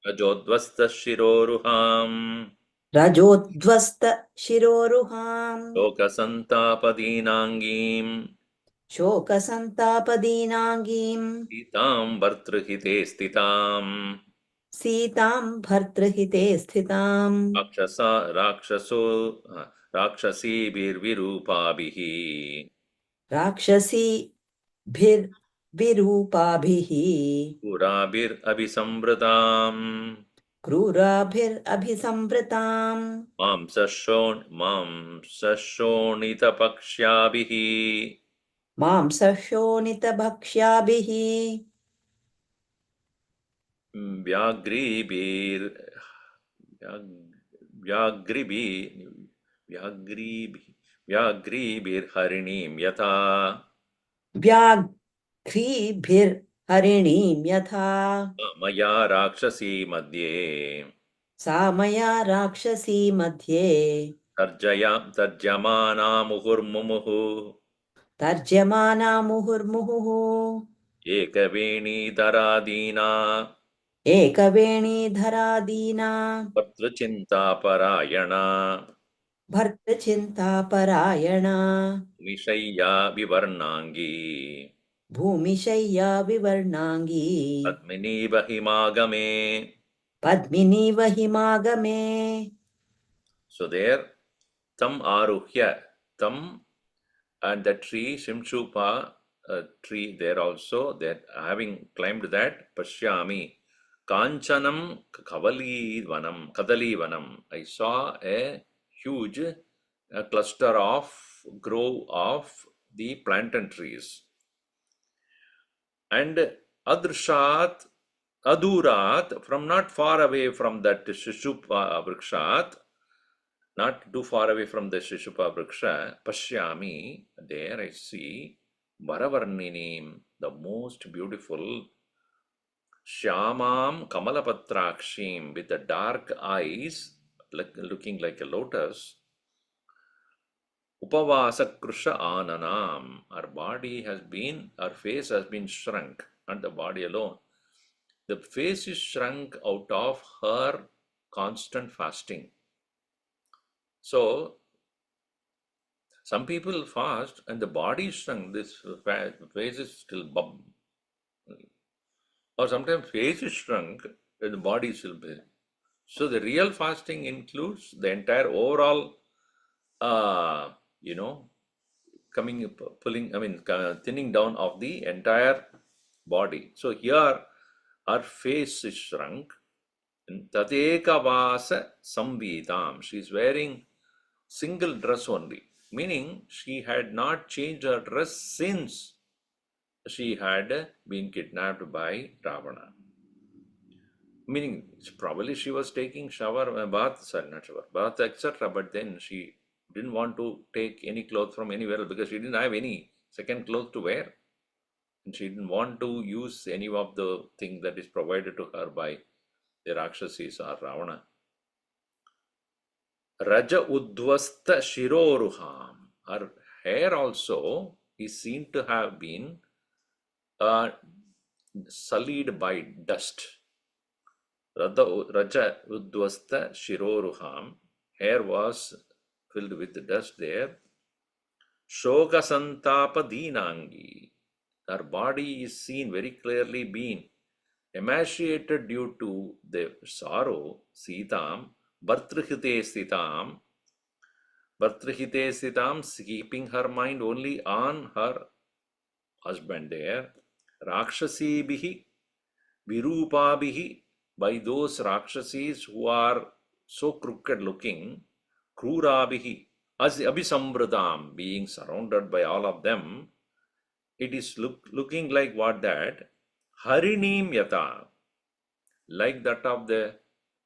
रजोद्वस्तशिरोरुहाम्, रजोद्वस्त शिरोरुहाम् शोकसन्तापदीनाङ्गीम्, शोकसन्तापदीनाङ्गीम् सीताम् भर्तृहिते स्थिताम्, सीतां भर्तृहिते स्थिताम् राक्षसा राक्षसो राक्षसीभिर्विरूपाभिः, राक्षसीभिर्विरूपाभिः पुराभिरभिसंवृताम्, क्रूराभिरभिसंवृताम् मांसशोणितपक्ष्याभिः, मांसशोणितभक्ष्याभिः व्याघ्रीभिर् व्याघ्रीभिः व्याघ्रीभिः व्याघ्रीभिर्हरिणीं यथा, व्याघ्रीभिर्हरिणीं यथा मया राक्षसी मध्ये, सा मया राक्षसी मध्ये तर्जमाना मुहुर्मुमुः, तर्ज्यमाना मुहुर्मुहुः एकवेणीधरादीना, एकवेणीधरादीना भर्तृचिन्तापरायणा, भर्तृचिन्तापरायणा निशय्या विवर्णाङ्गी, भूमिशय्या विवर्णाङ्गी पद्मिनीव हिमागमे. पद्मिनीव हिमागमे So there, tam aruhya, tam, and the tree, Shimshupa tree there also, that having climbed that, Pashyami, Kanchanam Kadali Vanam. I saw a huge cluster of grove of the plantain trees. And Adrshat, Adurat, from not far away from that Shishuppa Vrikshat, not too far away from the Shishuppa Vriksha, Pashyami, there I see Varavarninim, the most beautiful Shyamam Kamalapatrakshim, with the dark eyes, looking like a lotus. Upavasa Krusha Ananam, her body has been, her face has been shrunk, not the body alone. The face is shrunk out of her constant fasting. So, some people fast and the body is shrunk, this face is still bub. Or sometimes face is shrunk and the body is still big. So, the real fasting includes the entire overall, thinning down of the entire body. So, here her face is shrunk. Tadekavasa samvidam. She is wearing single dress only, meaning she had not changed her dress since she had been kidnapped by Ravana. Meaning, probably she was taking bath, etc. But then she didn't want to take any clothes from anywhere because she didn't have any second clothes to wear. And she didn't want to use any of the things that is provided to her by the Rakshasis or Ravana. Raja Udvasta Shiroruham. Her hair also is seen to have been sullied by dust. Raja Udvasta Shiroruham, hair was filled with dust there. Shoka Santapa Dinangi, her body is seen very clearly being emaciated due to the sorrow. Sitam, Bhartrihite Sitam, keeping her mind only on her husband there. Rakshasibihi, Virupabihi, by those Rakshasis who are so crooked looking, Krurabihi, as Abhisambradam, being surrounded by all of them, it is looking like what that? Harinim Yata, like that of the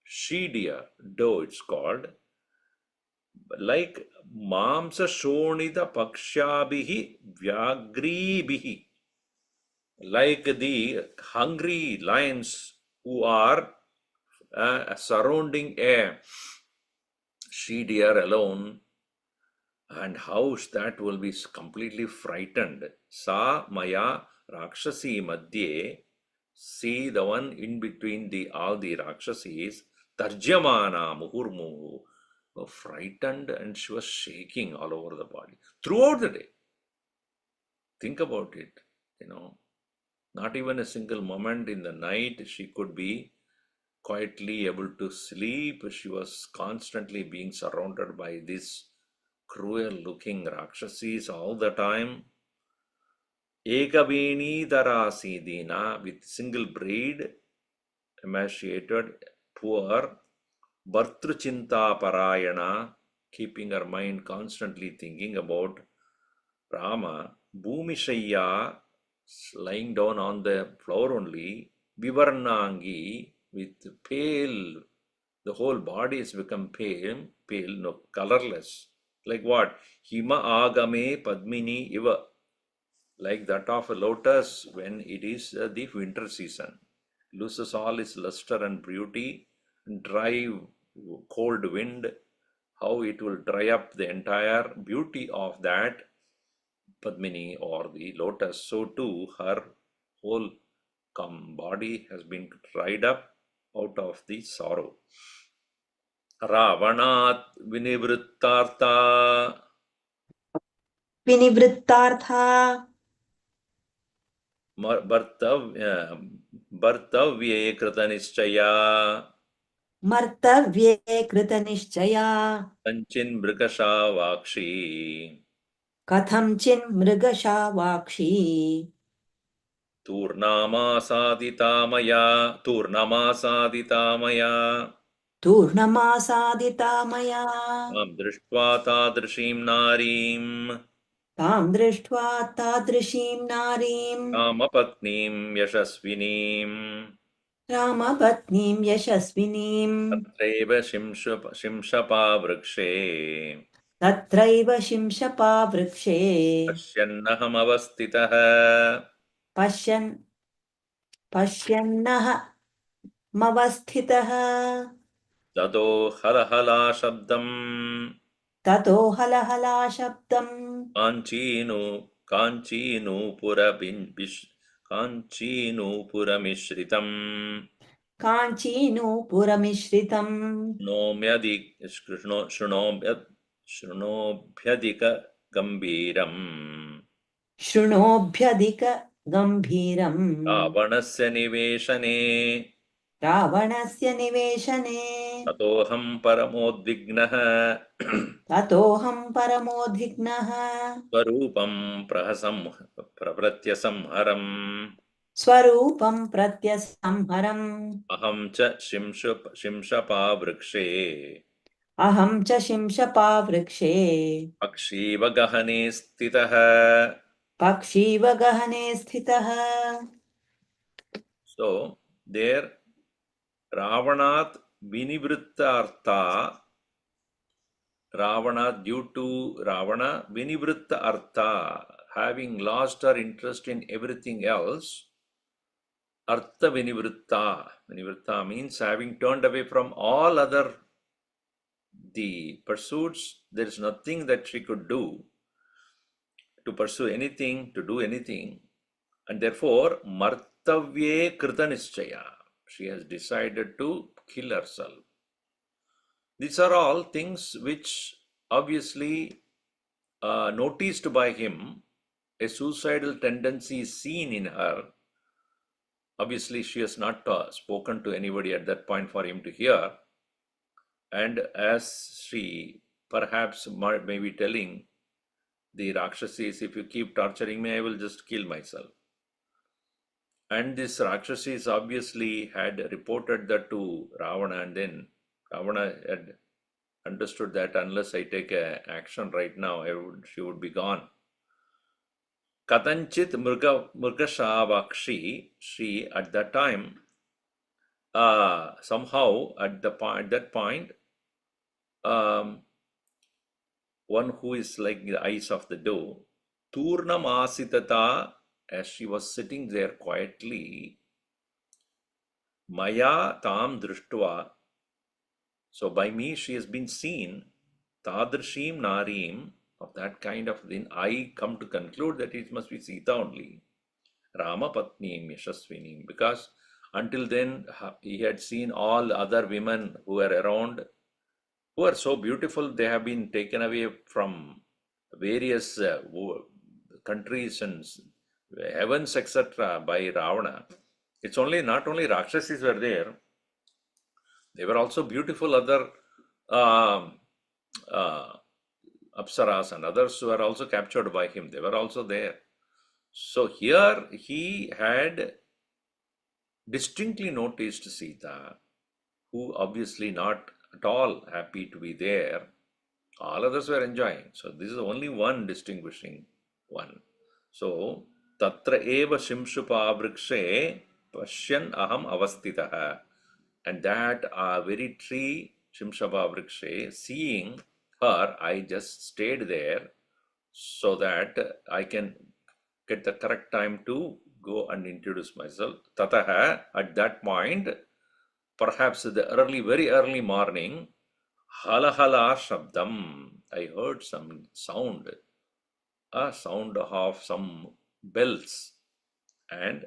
she deer, doe it's called, like Mamsa Shonida Pakshabihi Vyagribihi, like the hungry lions who are surrounding a she deer alone, and how that will be completely frightened. Sa Maya Rakshasi Madhye, see the one in between all the Rakshasis, Tarjamana Muhurmuhu, frightened, and she was shaking all over the body throughout the day. Think about it, not even a single moment in the night she could be quietly able to sleep. She was constantly being surrounded by these cruel looking Rakshasis all the time. Ekaveni Darasidina, with single braid, emaciated, poor. Bhartruchinta Parayana, keeping her mind constantly thinking about Rama. Bhumishaya, lying down on the floor only. Vivarnangi, with pale, the whole body has become pale, no, colorless. Like what? Hima agame padmini iva, like that of a lotus when it is the winter season. Loses all its luster and beauty, dry, cold wind, how it will dry up the entire beauty of that Padmini or the lotus. So too, her whole body has been dried up out of the sorrow. Ravanat Vinivrittartha, Vinivrittartha, Bhartavye Kritanischaya, Martavye Kritanishchaya, Kanchin Mrikasha Vakshi, Katham Mrigasha Vakshi, Turnamasadita Maya, Turnamasadita Maya, Tam Drishtva Tadrishim Narim, Tam Drishtva Tadrishim Narim, Kamapatnim Yashasvinim, Ramapatnim Yashasvinim, Tatraiva Shimshapa Vrikshe, Tatraiva Shimshapa Vrikshe, Pashyannaham Avastitaha, Pashyan, Pashyannaha Mavasthitaha, Tato Halahala Shabdam, Tato Halahala Shabdam, Kanchinu Mishritam, Kanchinu Shunobhyadika Gambiram, Shrunobhyadika Gambhiram, Ravanasya Niveshane, Ravanasya Niveshane, Tatoham Paramodvignaha, Tatoham Paramodhignaha, Swarupam Pravratyasamharam, Swarupam Pratyasamharam, Aham cha Shimshapa Vrikshe, Aham cha Shimshapa Vrikshe, Akshiva Gahane Stitaha. Pakshiva Gahane Sthitaha. So, there Ravanat Vinivritta Ravana, due to Ravana Vinivritta Artha, having lost her interest in everything else, Artha Vinivritta. Vinivritta means having turned away from all other the pursuits. There is nothing that she could do. to pursue anything, to do anything, and therefore martavye kritanishchaya. She has decided to kill herself. These are all things which obviously noticed by him. A suicidal tendency is seen in her. Obviously, she has not spoken to anybody at that point for him to hear. And as she perhaps may be telling the Rakshasis, if you keep torturing me, I will just kill myself. And this Rakshasis obviously had reported that to Ravana, and then Ravana had understood that unless I take action right now, she would be gone. Katanchit Murgashavakshi, she at that time, somehow at that point, one who is like the eyes of the doe, Turnamasitata, as she was sitting there quietly, Maya tam drishtva, so by me she has been seen, Tadrshim Narim, of that kind of thing, I come to conclude that it must be Sita only. Rama Patnim Yashasvinim, because until then he had seen all other women who were around, who are so beautiful, they have been taken away from various countries and heavens, etc., by Ravana. It's only not only Rakshasis were there, they were also beautiful other Apsaras and others who were also captured by him. They were also there. So here he had distinctly noticed Sita, who obviously not at all happy to be there. All others were enjoying. So this is only one distinguishing one. So tatra eva shimshupa vrikshe pashyan aham avastitaha. And that very tree, Shimshapa Vrikshe, seeing her, I just stayed there so that I can get the correct time to go and introduce myself. Tataha, at that point, perhaps the very early morning, halahala shabdam, I heard some sound, a sound of some bells, and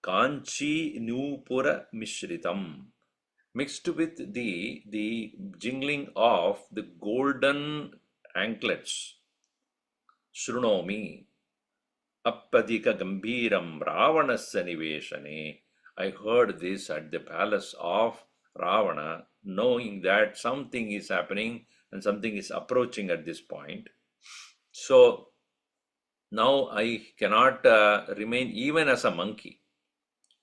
Kanchi Nupura Mishritam, mixed with the jingling of the golden anklets. Shrunomi Appadika Gambiram Ravanasya Niveshane. I heard this at the palace of Ravana, knowing that something is happening and something is approaching at this point. So now I cannot remain even as a monkey,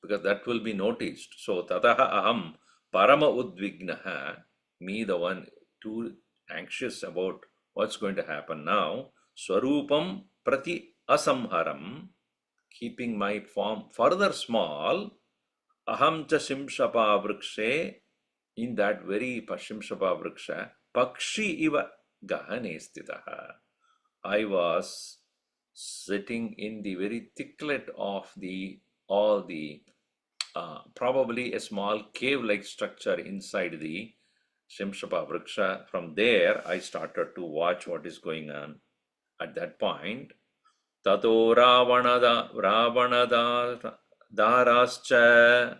because that will be noticed. So tataha aham parama udvignaha, me the one too anxious about what's going to happen now. Swarupam prati asamharam, keeping my form further small. Aham cha shimshapa vrikshe, in that very shimshapa vriksha, pakshi iva gahane stitaha. I was sitting in the very thicklet of all the probably a small cave-like structure inside the Shimshapa Vriksha. From there, I started to watch what is going on. At that point, Tato Ravanada Darascha.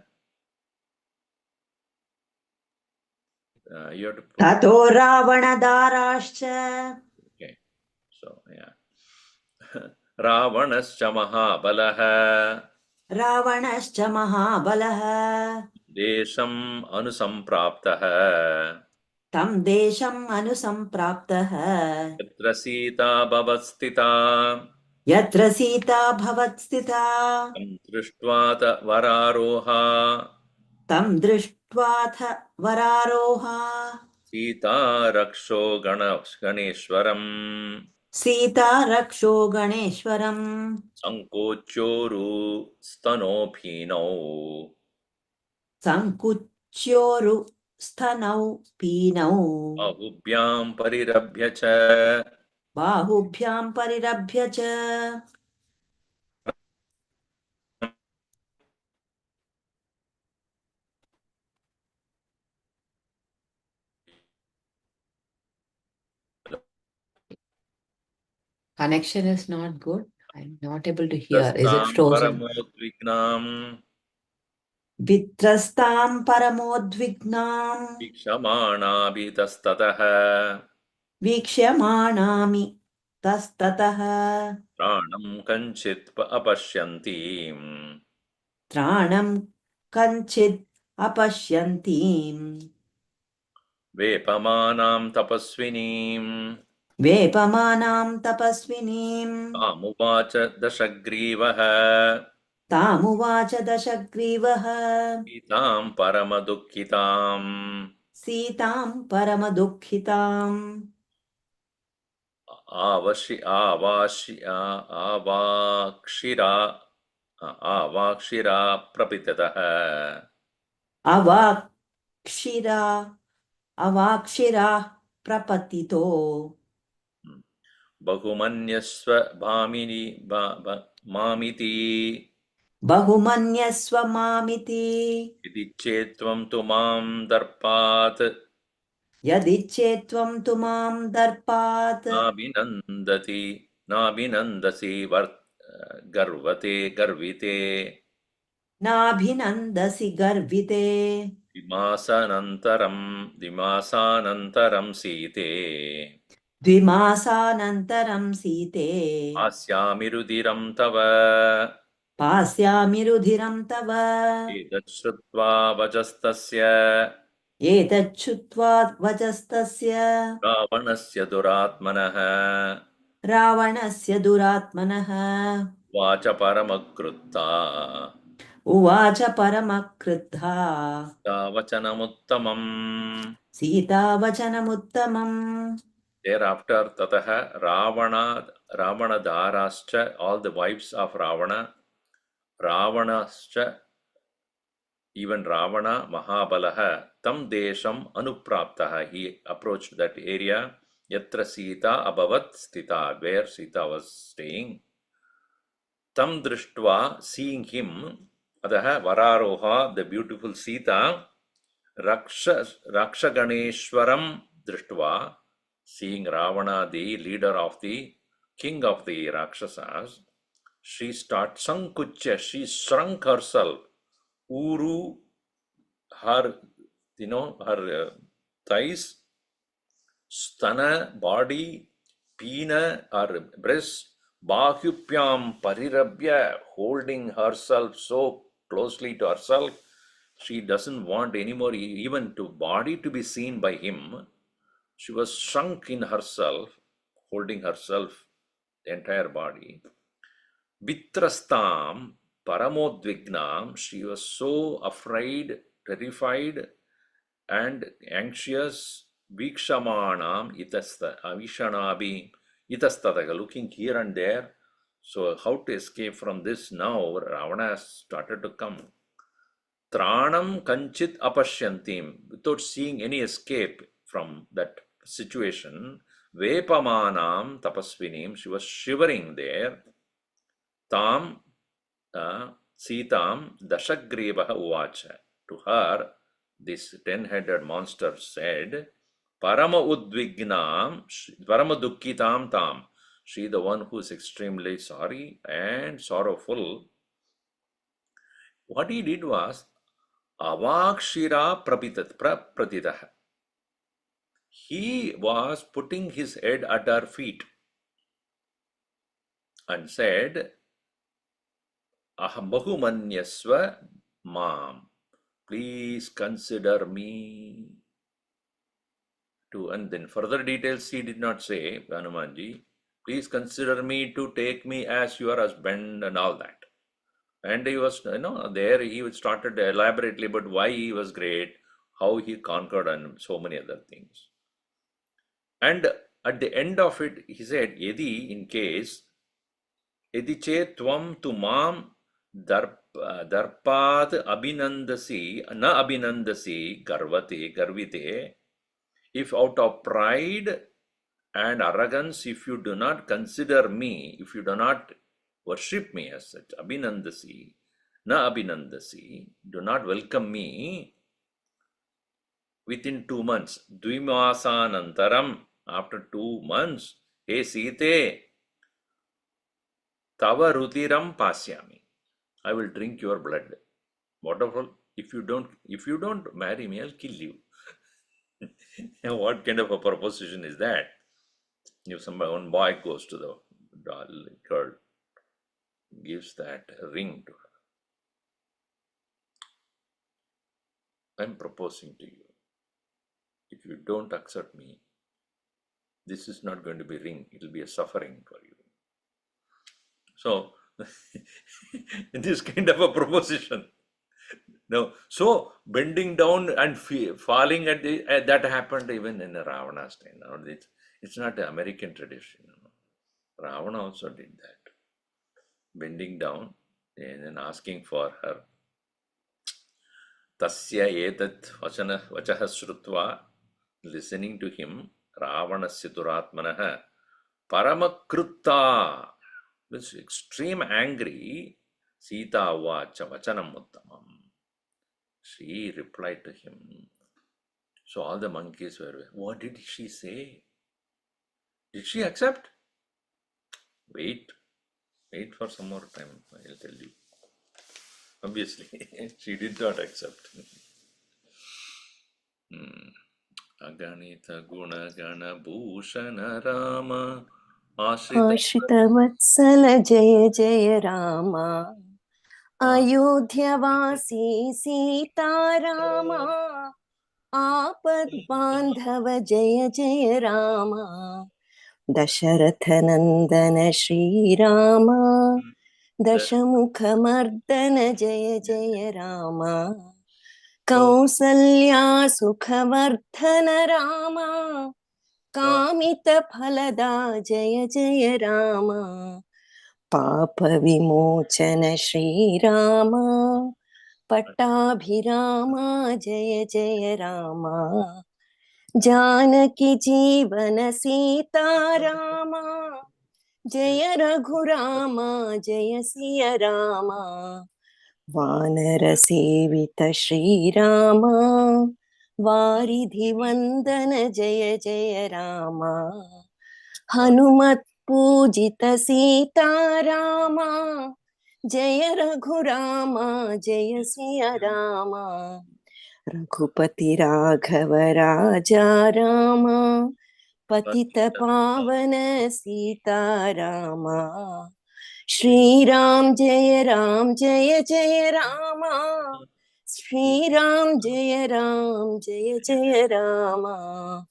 You have to put. Tato Ravanadaraschcha. Okay, so yeah. Ravanascha Mahabalaha. Ravanascha Mahabalaha. Desham Anusampraptaha. Tam desham anusampraptaha. Yatra Sita Bhavastita. Yatra Sita bhavatstita. Tam drishtva vararoha. Tam drishtvath vararoha. Sita raksho ganeshwaram. Sita raksho ganeshwaram. Sankochoru stanophinau. Sankuchyoru sthanau pinau. Ahubhyam parirabhya cha. Bahubhyam parirabhya cha. Connection is not good. I'm not able to hear. Is it Tastam frozen? paramodvignam Vitrastam paramodvignam Vikshamana Vikshamanami Tastataha Pranam kanchit apashyantim Tranam Kanchit Apashyantim Vepamanam tapasvinim Vepamanam Tapasvinim Tamuvacha dashagrivaha Tamuvacha Dashagrivaha Itam paramadukhitam Sitam Paramadukhitam avakshira prapitataha Avakshira Avakshira Prapatito bahumanyasva mamiti Bahumanyasva Mamiti iti chetvam tu mam darpat Yadichetvam Tumam Darpat nabhinandasi garvite Nabhinandasi Garvite dimasanantaram site Dvimasanantaram Site asyamirudiram tava Pasyamirudiram Tava etat vajastasya Etachutva Vajastasya ravanasya duratmanah Ravanasya Duratmanaha vacha paramakrutta Uvacha Paramakruddha vachanamuttamam. Sita Vachanamuttamam Thereafter, Tataha Ravana Dharascha, all the wives of Ravanascha, even Ravana Mahabalaha, Tam Desham Anupraptaha, he approached that area, Yatra Sita Abhavat Stita, where Sita was staying. Tam Drishtva, seeing him, Adaha Vararoha, the beautiful Sita, Rakshaganeshwaram Drishtva, seeing Ravana, the leader of the king of the Rakshasas, she starts Sankucha, she shrunk herself. Uru, her, her thighs, stana, body, pina, her breast, bahyupyam parirabhya, holding herself so closely to herself. She doesn't want anymore even to body to be seen by him. She was shrunk in herself, holding herself, the entire body. Vitrastam paramodvignam, she was so afraid, terrified, and anxious. Vikshamanam avishanabi itastataga, looking here and there. So how to escape from this now? Ravana has started to come. Tranam kanchit apashyantim, without seeing any escape from that situation. Vepamanam tapasvinim, she was shivering there. Tam Sitam Dashagrivaha Uvacha. To her, this 10-headed monster said, Parama Udvignam, Parama Dukkitam Tam. She, the one who is extremely sorry and sorrowful. What he did was, Avakshira Pratitaha. He was putting his head at her feet and said, Aham bahumanyasva mam. Please consider me. And then further details he did not say, Hanumanji. Please consider me to take me as your husband and all that. And he was, there he started elaborately about why he was great, how he conquered and so many other things. And at the end of it, he said, Yedi, in case, Yedi che tvam tu mam darpat abhinandasi, na abhinandasi garvite, if out of pride and arrogance, if you do not consider me, if you do not worship me as such, abhinandasi, na abhinandasi, do not welcome me, within 2 months, dvimasanantaram, after 2 months, hey Sita, Tava rutiram pasyami. I will drink your blood. Wonderful. If you don't marry me, I'll kill you. What kind of a proposition is that? If one boy goes to the girl, gives that ring to her. I'm proposing to you. If you don't accept me, this is not going to be ring. It will be a suffering for you. So, this kind of a proposition. No, so bending down and falling at that happened even in Ravana's time. No, it's not an American tradition. No. Ravana also did that, bending down and then asking for her. Tasya etat vachaha shrutva, listening to him, Ravanasya duratmanaha paramakrutta, this extreme angry, Sita vacha vachanam uttamam. She replied to him. So all the monkeys were, what did she say? Did she accept? Wait for some more time, I'll tell you. Obviously, she did not accept. Aganita guna gana bhushana Rama Ashrita Vatsala Jaya Jaya Rama Ayodhyavasi Sita Rama Apad Bandhava Jaya Jaya Rama Dasharatha Nandana Shri Rama Dashamukha Mardana Jaya Jaya Rama Kausalya Sukhavardhana Rama Kamita Phalada Jaya Jaya Rama Papa Vimochana Shri Rama Pattabhirama Jaya Jaya Rama Janaki Jeevana Sita Rama Jaya Raghurama Jaya Siya Rama Vanara Sevita Shri Rama Varidhi Vandana Jaya Jaya Rama Hanumat Pujita Sita Rama Jaya Raghurama Jaya Siya Rama Raghupati Raghava Raja Rama Patita Pavana Sita Rama Shri Ram Jaya Jaya Rama Shri Ram Jaya Jaya Rama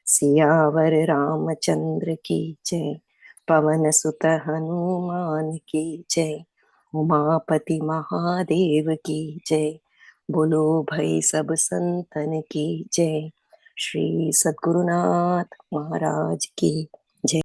Siyavar Ramchandra की जय पवन सुत हनुमान की जय उमापति महादेव की जय बोलो भाई सब संतन की जय श्री सद्गुरुनाथ महाराज की